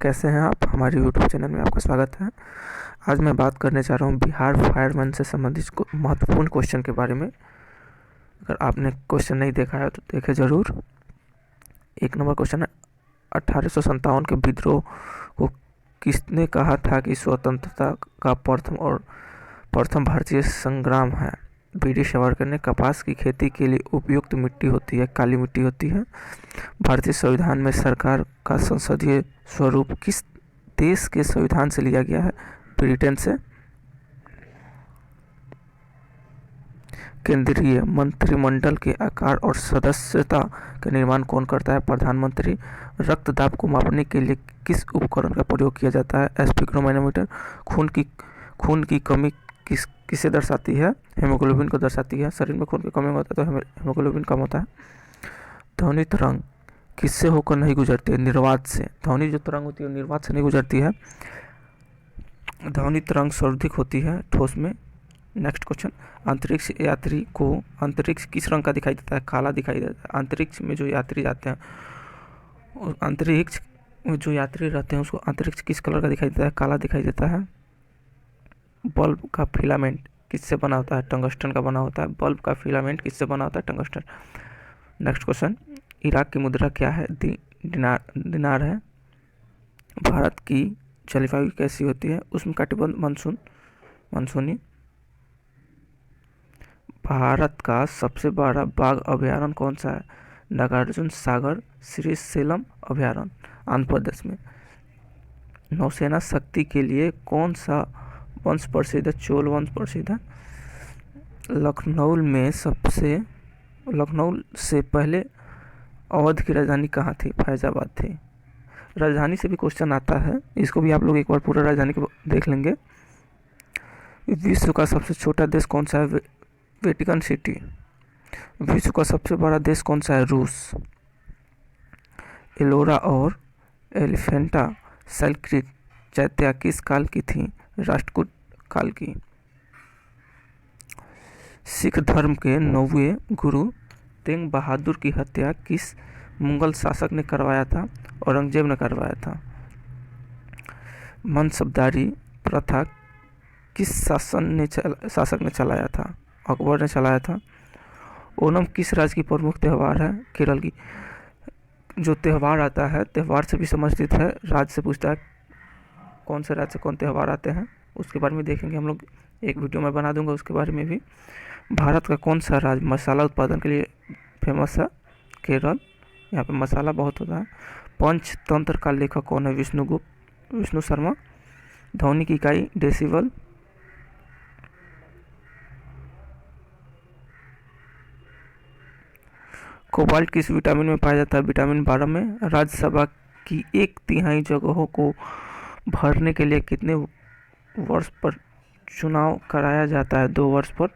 कैसे हैं आप? हमारे यूट्यूब चैनल में आपका स्वागत है। आज मैं बात करने जा रहा हूँ बिहार फायरमैन से संबंधित महत्वपूर्ण क्वेश्चन के बारे में। अगर आपने क्वेश्चन नहीं देखा है तो देखें ज़रूर। 1 नंबर क्वेश्चन है, 1857 के विद्रोह को किसने कहा था कि स्वतंत्रता का प्रथम भारतीय संग्राम है? वीडी सावरकर ने। कपास की खेती के लिए उपयुक्त मिट्टी होती है काली मिट्टी होती है। भारतीय संविधान में सरकार का संसदीय स्वरूप किस देश के संविधान से लिया गया है? ब्रिटेन से। केंद्रीय मंत्रिमंडल के आकार और सदस्यता का निर्माण कौन करता है? प्रधानमंत्री। रक्तदाब को मापने के लिए किस उपकरण का प्रयोग किया जाता है? स्फिग्नोमेनोमीटर। खून की कमी किसे दर्शाती है? हेमोग्लोबिन को दर्शाती है। शरीर में खून की कमी होता है तो हेमोग्लोबिन कम होता है। ध्वनि तरंग किससे होकर नहीं गुजरती है? निर्वात से। ध्वनि जो तरंग होती है निर्वात से नहीं गुजरती है। ध्वनि तरंग सर्वाधिक होती है ठोस में। नेक्स्ट क्वेश्चन, अंतरिक्ष यात्री को अंतरिक्ष किस रंग का दिखाई देता है? काला दिखाई देता है। अंतरिक्ष में जो यात्री जाते हैं अंतरिक्ष में जो यात्री रहते हैं उसको अंतरिक्ष किस कलर का दिखाई देता है? काला दिखाई देता है। बल्ब का फिलामेंट किससे बना होता है? टंगस्टन का बना होता है। बल्ब का फिलामेंट किससे बना होता है? टंगस्टन। नेक्स्ट क्वेश्चन, इराक की मुद्रा क्या है? दिनार है। भारत की जलवायु कैसी होती है? उष्णकटिबंध मानसूनी। भारत का सबसे बड़ा बाघ अभयारण्य कौन सा है? नागार्जुन सागर श्रीशैलम अभयारण्य आंध्र प्रदेश में। नौसेना शक्ति के लिए कौन सा वंश प्रसिद्ध है? चोल वंश प्रसिद्ध है। लखनऊ से पहले अवध की राजधानी कहाँ थी? फैजाबाद थी। राजधानी से भी क्वेश्चन आता है, इसको भी आप लोग एक बार पूरा राजधानी को देख लेंगे। विश्व का सबसे छोटा देश कौन सा है? Vatican city. विश्व का सबसे बड़ा देश कौन सा है? रूस। एलोरा और एलिफेंटा सेल्क्रिक चैत्या किस काल की थी? राष्ट्रकूट काल की। सिख धर्म के 9वें गुरु तेग बहादुर की हत्या किस मुगल शासक ने करवाया था? औरंगजेब ने करवाया था। मनसबदारी प्रथा किस शासक ने चलाया था? अकबर ने चलाया था। ओणम किस राज्य की प्रमुख त्यौहार है? केरल की। जो त्यौहार आता है त्यौहार से भी संबंधित है, राज्य से पूछता है कौन से राज्य से कौन त्यौहार आते हैं, उसके बारे में देखेंगे हम लोग। एक वीडियो मैं बना दूंगा उसके बारे में भी। भारत का कौन सा राज्य मसाला उत्पादन के लिए फेमस है? केरल। यहाँ पे मसाला बहुत होता है। पंचतंत्र का लेखक कौन है? विष्णु शर्मा। ध्वनि की इकाई डेसिबल। कोबाल्ट किस विटामिन में पाया जाता है? विटामिन 12 में। राज्यसभा की 1/3 जगहों को भरने के लिए कितने वर्ष पर चुनाव कराया जाता है? 2 वर्ष पर।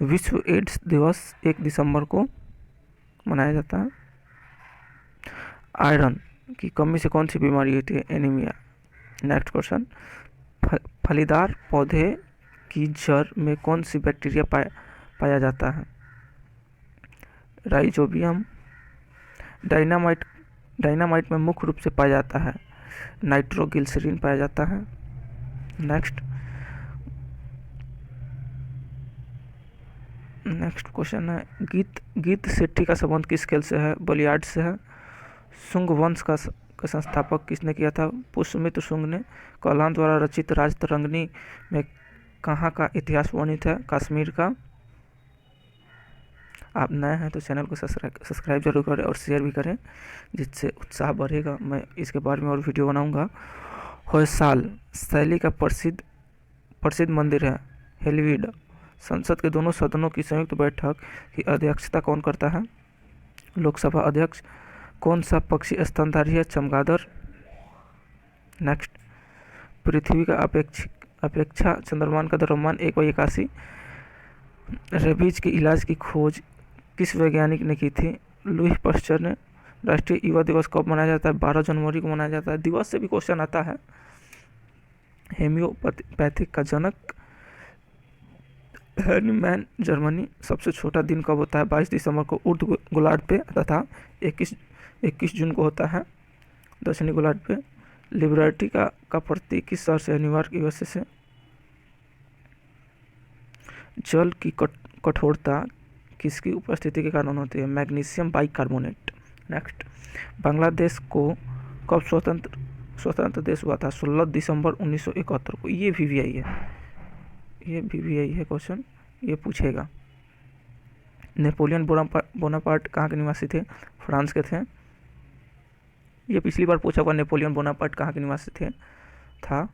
विश्व एड्स दिवस 1 दिसंबर को मनाया जाता है। आयरन की कमी से कौन सी बीमारी होती है? एनीमिया। नेक्स्ट क्वेश्चन, फलीदार पौधे की जड़ में कौन सी बैक्टीरिया पाया जाता है? राइजोबियम। डायनामाइट में मुख्य रूप से पाया जाता है नाइट्रोग्लिसरीन पाया जाता है। नेक्स्ट क्वेश्चन है, गीत सेठी का संबंध किस खेल से है? बलियार्ड से है। शुंग वंश का संस्थापक किसने किया था? पुष्यमित्र शुंग ने। कौलान द्वारा रचित राजतरंगिणी में कहाँ का इतिहास वर्णित है? कश्मीर का। आप नए हैं तो चैनल को सब्सक्राइब जरूर करें और शेयर भी करें, जिससे उत्साह बढ़ेगा। मैं इसके बारे में और वीडियो बनाऊंगा। होयसाल शैली का प्रसिद्ध मंदिर है हेलीवीड। संसद के दोनों सदनों की संयुक्त बैठक की अध्यक्षता कौन करता है? लोकसभा अध्यक्ष। कौन सा पक्षी स्तनधारी है? चमगादड़। नेक्स्ट, पृथ्वी का अपेक्षा चंद्रमा का द्रव्यमान 1/81। रेबीज के इलाज की खोज किस वैज्ञानिक ने की थी? लुई पास्चर ने। राष्ट्रीय युवा दिवस कब मनाया जाता है? 12 जनवरी को मनाया जाता है। दिवस से भी क्वेश्चन आता है। हेमियोपैथिक का जनक हैनीमैन जर्मनी। सबसे छोटा दिन कब होता है? 22 दिसंबर को ऊर्ध्व गोलार्ध पे तथा 21 जून को होता है दक्षिणी गोलार्ध पे। लिबर्टी का प्रतीक किस शहर से है? न्यूयॉर्क यूएसए से। जल की कठोरता किसकी उपस्थिति के कारण होती है? Magnesium bicarbonate. नेक्स्ट, बांग्लादेश को कब स्वतंत्र देश हुआ था? 16 दिसंबर 1971 को। ये VVI है, ये VVI है क्वेश्चन, ये पूछेगा। नेपोलियन बोनापार्ट कहाँ के निवासी थे? फ्रांस के थे। ये पिछली बार पूछा हुआ, नेपोलियन बोनापार्ट कहाँ के निवासी था।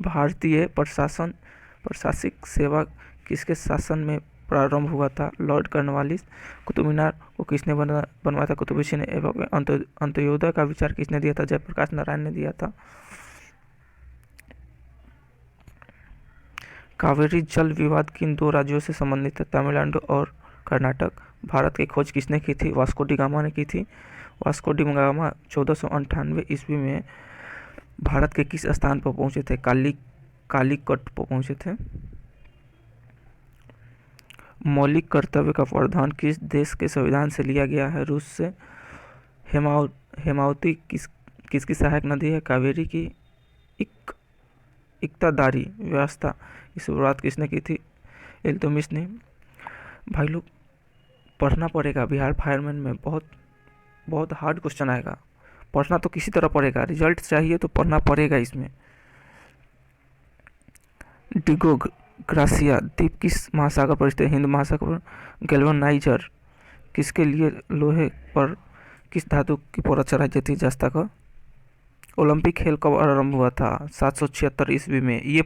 भारतीय प्रशासनिक सेवा किसके शासन में प्रारंभ हुआ था? Lord Cornwallis. कुतुब मीनार को किसने बनवाया था? कुतुब ने। एवं अंत्योदय का विचार किसने दिया था? जयप्रकाश नारायण ने दिया था। कावेरी जल विवाद किन दो राज्यों से संबंधित है? तमिलनाडु और कर्नाटक। भारत की खोज किसने की थी? वास्को डी गामा ने की थी। वास्को डी गामा 1498 ईस्वी में भारत के किस स्थान पर पहुंचे थे? कालीकट पर पहुंचे थे। मौलिक कर्तव्य का प्रावधान किस देश के संविधान से लिया गया है? रूस से। हेमावती किसकी सहायक नदी है? कावेरी की। इक्तादारी व्यवस्था की शुरुआत किसने की थी? इल्तुतमिश ने। भाई लोग पढ़ना पड़ेगा, बिहार फायरमैन में बहुत हार्ड क्वेश्चन आएगा। पढ़ना तो किसी तरह पड़ेगा, रिजल्ट चाहिए तो पढ़ना पड़ेगा इसमें। डिगो ग्रासिया द्वीप किस महासागर पर स्थित है? हिंद महासागर पर। गैल्वेनाइजर किसके लिए लोहे पर किस धातु की परत चढ़ाई जाती है? जस्ता का। ओलंपिक खेल कब आरंभ हुआ था? 776 ईस्वी में। ये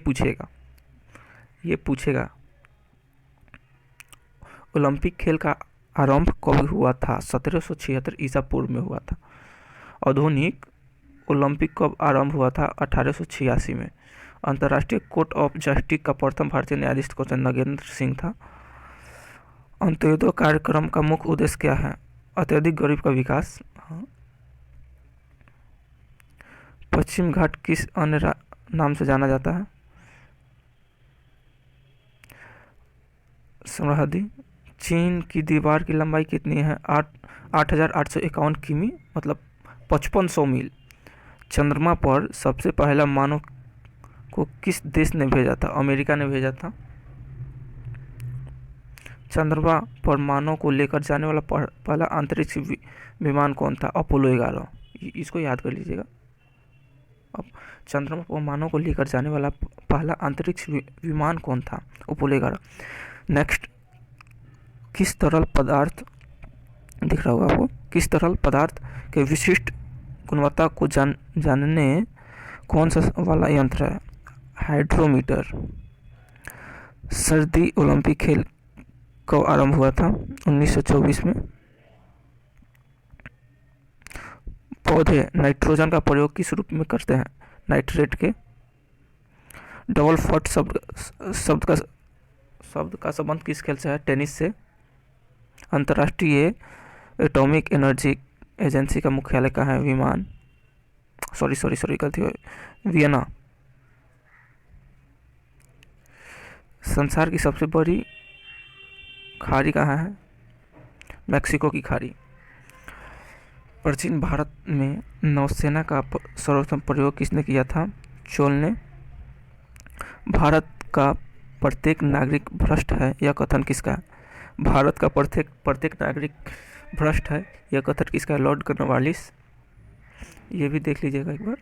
पूछेगा। ओलंपिक खेल का आरंभ कब हुआ था? 1776 ईसा पूर्व में हुआ था। आधुनिक ओलंपिक कब आरंभ हुआ था? 1886 में। अंतर्राष्ट्रीय कोर्ट ऑफ जस्टिस का प्रथम भारतीय न्यायाधीश नगेंद्र सिंह था। अंत्योदय कार्यक्रम का मुख्य उद्देश्य क्या है? अत्यधिक गरीब का विकास। पश्चिम घाट किस अन्य नाम से जाना जाता है? सरहदी। चीन की दीवार की लंबाई कितनी है? 8,851 किमी, मतलब 5500 मील। चंद्रमा पर सबसे पहला मानव को किस देश ने भेजा था? अमेरिका ने भेजा था। चंद्रमा पर मानव को लेकर जाने वाला पहला अंतरिक्ष विमान कौन था? अपोलो 11। इसको याद कर लीजिएगा। अब चंद्रमा पर मानव को लेकर जाने वाला पहला अंतरिक्ष विमान कौन था? अपोलो 11। नेक्स्ट, किस तरल पदार्थ दिख रहा होगा आपको? किस तरल पदार्थ के विशिष्ट गुणवत्ता को जानने कौन सा वाला यंत्र है? हाइड्रोमीटर। सर्दी ओलंपिक खेल कब आरंभ हुआ था? 1924 में। पौधे नाइट्रोजन का प्रयोग किस रूप में करते हैं? नाइट्रेट के। डबल फॉट शब्द का संबंध किस खेल से है? टेनिस से। अंतर्राष्ट्रीय एटॉमिक एनर्जी एजेंसी का मुख्यालय कहाँ है? गलती हो, वियना। संसार की सबसे बड़ी खाड़ी कहाँ है? मैक्सिको की खाड़ी। प्राचीन भारत में नौसेना का सर्वप्रथम प्रयोग किसने किया था? चोल ने। भारत का प्रत्येक नागरिक भ्रष्ट है, यह कथन किसका है? भारत का प्रत्येक नागरिक भ्रष्ट है, यह कथन किसका है? Lord Cornwallis. ये भी देख लीजिएगा एक बार।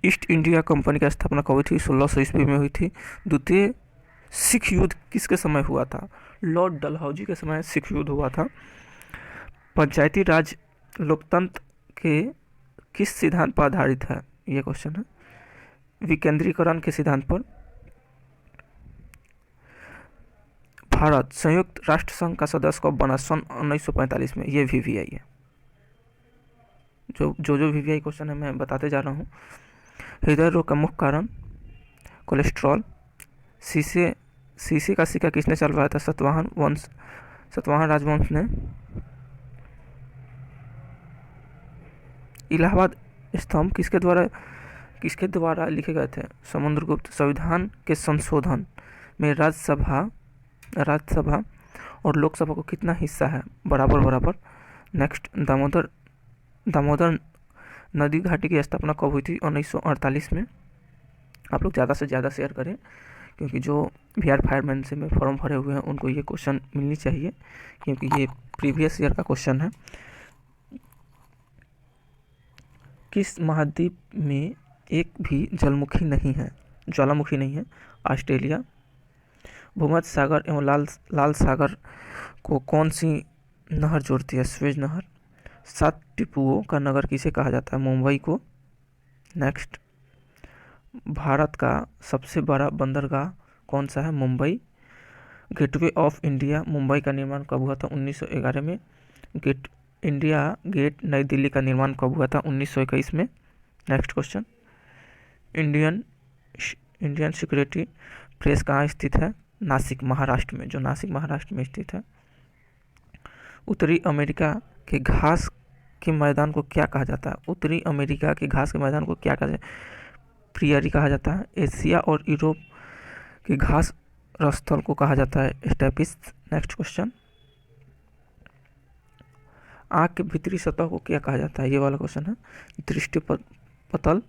ईस्ट इंडिया कंपनी की स्थापना कब हुई थी? 1600 ईस्वी में हुई थी। द्वितीय सिख युद्ध किसके समय हुआ था? लॉर्ड डलहौजी के समय सिख युद्ध हुआ था। पंचायती राज लोकतंत्र के किस सिद्धांत पर आधारित है? ये क्वेश्चन है। विकेंद्रीकरण के सिद्धांत पर। भारत संयुक्त राष्ट्र संघ का सदस्य कब बना? सन 1945 में। ये VVI है। जो VVI क्वेश्चन है मैं बताते जा रहा हूँ। हृदय रोग का मुख्य कारण कोलेस्ट्रॉल। शीशे का सिक्का किसने चलवाया था? सातवाहन राजवंश ने। इलाहाबाद स्तंभ किसके द्वारा लिखे गए थे? समुद्रगुप्त। संविधान के संशोधन में राज्यसभा और लोकसभा को कितना हिस्सा है? बराबर। नेक्स्ट, दामोदर नदी घाटी की स्थापना कब हुई थी? 1948 में। आप लोग ज़्यादा से ज़्यादा शेयर करें, क्योंकि जो VR फायरमैन से में फॉर्म भरे हुए हैं उनको ये क्वेश्चन मिलनी चाहिए, क्योंकि ये प्रीवियस ईयर का क्वेश्चन है। किस महाद्वीप में एक भी ज्वालामुखी नहीं है? ऑस्ट्रेलिया। भूमध्य सागर एवं लाल सागर को कौन सी नहर जोड़ती है? स्वेज नहर। 7 टिपुओं का नगर किसे कहा जाता है? मुंबई को। नेक्स्ट, भारत का सबसे बड़ा बंदरगाह कौन सा है? Mumbai. Gateway of India Mumbai का निर्माण कब हुआ था? 1911 में। इंडिया गेट नई दिल्ली का निर्माण कब हुआ था? 1921 में। Next question, Indian security press कहाँ स्थित है? नासिक महाराष्ट्र में, जो नासिक महाराष्ट्र में स्थित है। उत्तरी अमेरिका के घास के मैदान को क्या कहा जाता है? उत्तरी अमेरिका के घास के मैदान को क्या कहा जाता है? प्रियरी कहा जाता है। एशिया और यूरोप के घास स्थल को कहा जाता है स्टेपिस। नेक्स्ट क्वेश्चन, आँख के भीतरी सतह को क्या कहा जाता है? ये वाला क्वेश्चन है। दृष्टिपटल।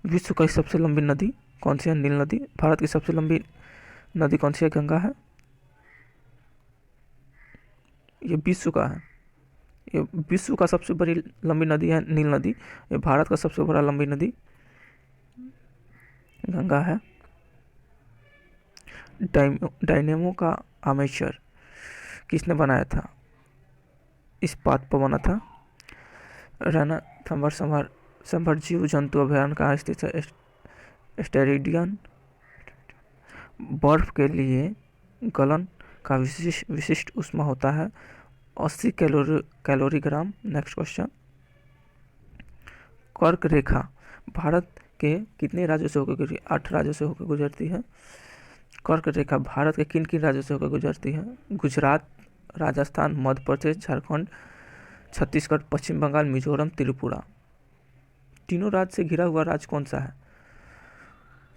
विश्व की सबसे लंबी नदी कौन सी है? नील नदी। भारत की सबसे लंबी नदी कौन सी है? गंगा है। ये विश्व का है, ये विश्व का सबसे बड़ी लंबी नदी है नील नदी। ये भारत का सबसे बड़ा लंबी नदी गंगा है। डायनेमो का आर्मेचर किसने बनाया था? इस्पात पर बना था। रणथंभौर संभर जीव जंतु अभयारण्य कहाँ स्थित है? स्टेरिडियन। बर्फ के लिए गलन का विशिष्ट ऊष्मा होता है 80 कैलोरीग्राम। नेक्स्ट क्वेश्चन, कर्क रेखा भारत के कितने राज्यों से होकर गुजरती है? 8 राज्यों से होकर गुजरती है। कर्क रेखा भारत के किन किन राज्यों से होकर गुजरती है? गुजरात, राजस्थान, मध्य प्रदेश, झारखंड, छत्तीसगढ़, पश्चिम बंगाल, मिजोरम, त्रिपुरा। तीनों राज्य से घिरा हुआ राज्य कौन सा है?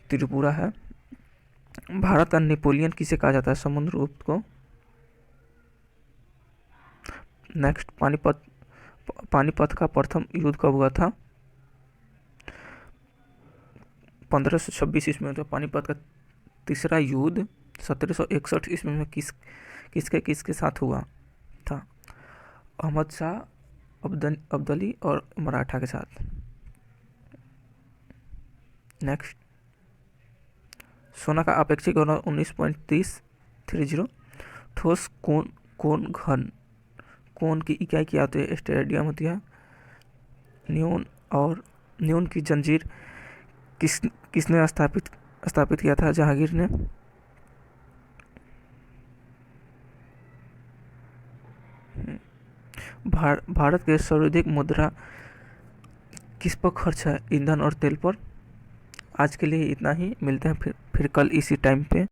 त्रिपुरा है। भारत का नेपोलियन किसे कहा जाता है? समुद्रगुप्त को। नेक्स्ट, पानीपत का प्रथम युद्ध कब हुआ था? 1526 ईस्वी में। तो पानीपत का तीसरा युद्ध 1761 ईस्वी में किसके साथ हुआ था? अहमद शाह अब्दाली और मराठा के साथ। नेक्स्ट, सोना का अपेक्षित घनत्व 19.30। ठोस कोण घन कोण की इकाई क्या होती है? स्टेडियम होती है। न्यून की जंजीर किसने स्थापित किया था? जहांगीर ने। भारत के सर्वाधिक मुद्रा किस पर खर्च है? ईंधन और तेल पर। आज के लिए इतना ही, मिलते हैं फिर कल इसी टाइम पे।